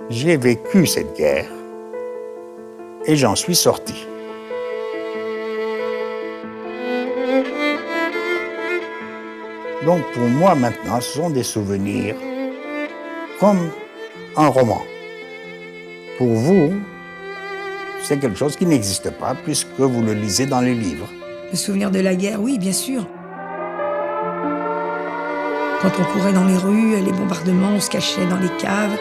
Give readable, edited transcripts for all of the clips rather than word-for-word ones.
J'ai vécu cette guerre et j'en suis sorti. Donc pour moi maintenant, ce sont des souvenirs comme un roman. Pour vous, c'est quelque chose qui n'existe pas puisque vous le lisez dans les livres. Le souvenir de la guerre, oui, bien sûr. Quand on courait dans les rues, les bombardements, on se cachait dans les caves.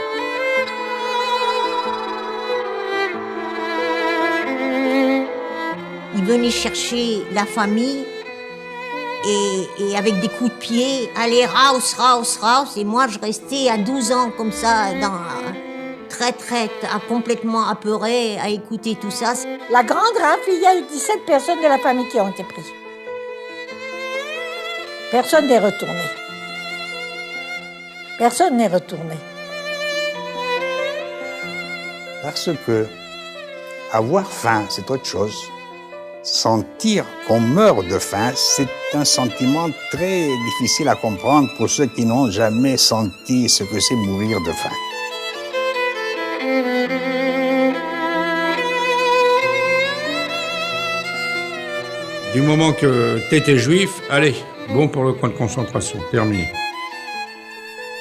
Ils venaient chercher la famille et avec des coups de pied, allez, raus, raus, raus. Et moi, je restais à 12 ans comme ça, très, complètement apeurée à écouter tout ça. La grande rafle, il y a eu 17 personnes de la famille qui ont été prises. Personne n'est retourné. Personne n'est retourné. Parce que avoir faim, c'est autre chose. Sentir qu'on meurt de faim, c'est un sentiment très difficile à comprendre pour ceux qui n'ont jamais senti ce que c'est mourir de faim. Du moment que t'étais juif, allez, bon pour le camp de concentration, terminé.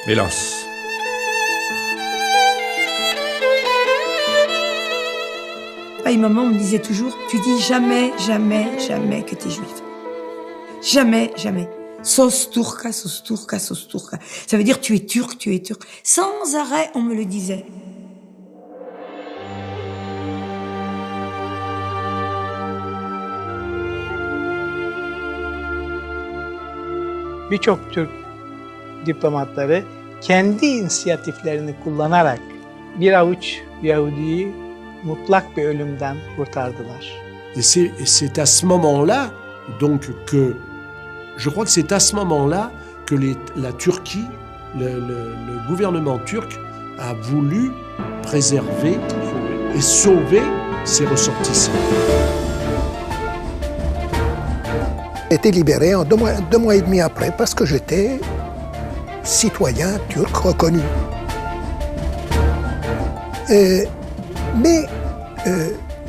Hélas. Papa et maman me disaient toujours, tu dis jamais, jamais, jamais que t'es juif. Jamais, jamais. Sos turca, sos turca, sos turca. Ça veut dire tu es turc, tu es turc. Sans arrêt, on me le disait. Birçok Türk diplomatları kendi inisiyatiflerini kullanarak bir avuç Yahudi'yi mutlak bir ölümden kurtardılar. Et c'est à ce moment-là, donc, que je crois que c'est à ce moment-là que la Turquie, le gouvernement turc a voulu préserver et sauver ses ressortissants. J'ai été libéré en 2 mois et demi après parce que j'étais citoyen turc reconnu. Mais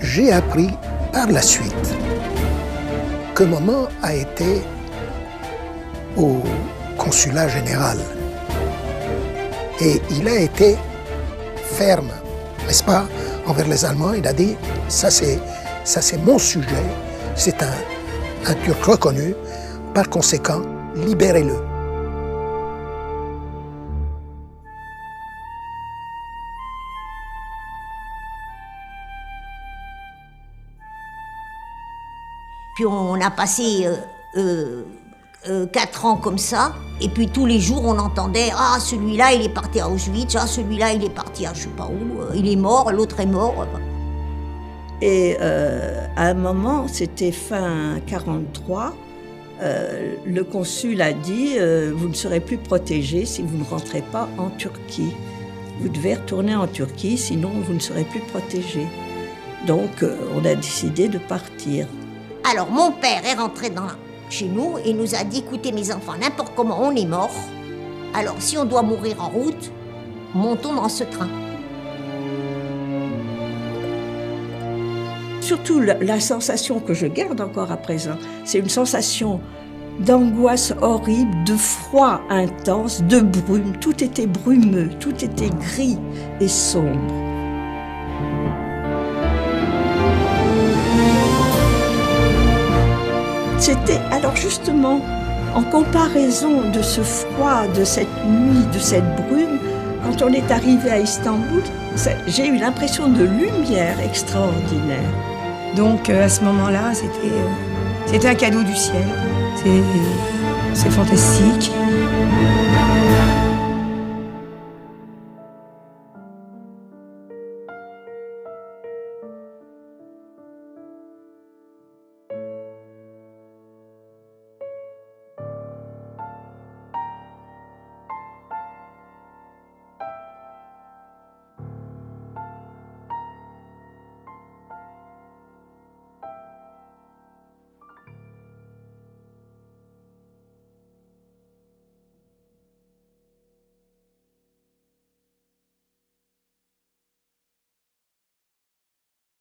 j'ai appris par la suite que maman a été au consulat général et il a été ferme, n'est-ce pas, envers les Allemands. Il a dit ça c'est mon sujet, c'est un Turc reconnu, par conséquent, libérez-le. Puis on a passé 4 ans comme ça, et puis tous les jours on entendait « Ah, celui-là il est parti à Auschwitz, ah, celui-là il est parti à je sais pas où, il est mort, l'autre est mort ». Et à un moment, c'était fin 1943, le consul a dit vous ne serez plus protégés si vous ne rentrez pas en Turquie. Vous devez retourner en Turquie, sinon vous ne serez plus protégés. Donc on a décidé de partir. Alors mon père est rentré chez nous et nous a dit écoutez mes enfants, n'importe comment on est mort, alors si on doit mourir en route, montons dans ce train. Surtout, la sensation que je garde encore à présent, c'est une sensation d'angoisse horrible, de froid intense, de brume. Tout était brumeux, tout était gris et sombre. C'était, alors justement, en comparaison de ce froid, de cette nuit, de cette brume, quand on est arrivé à Istanbul, j'ai eu l'impression de lumière extraordinaire. Donc à ce moment-là, c'était un cadeau du ciel. C'est fantastique.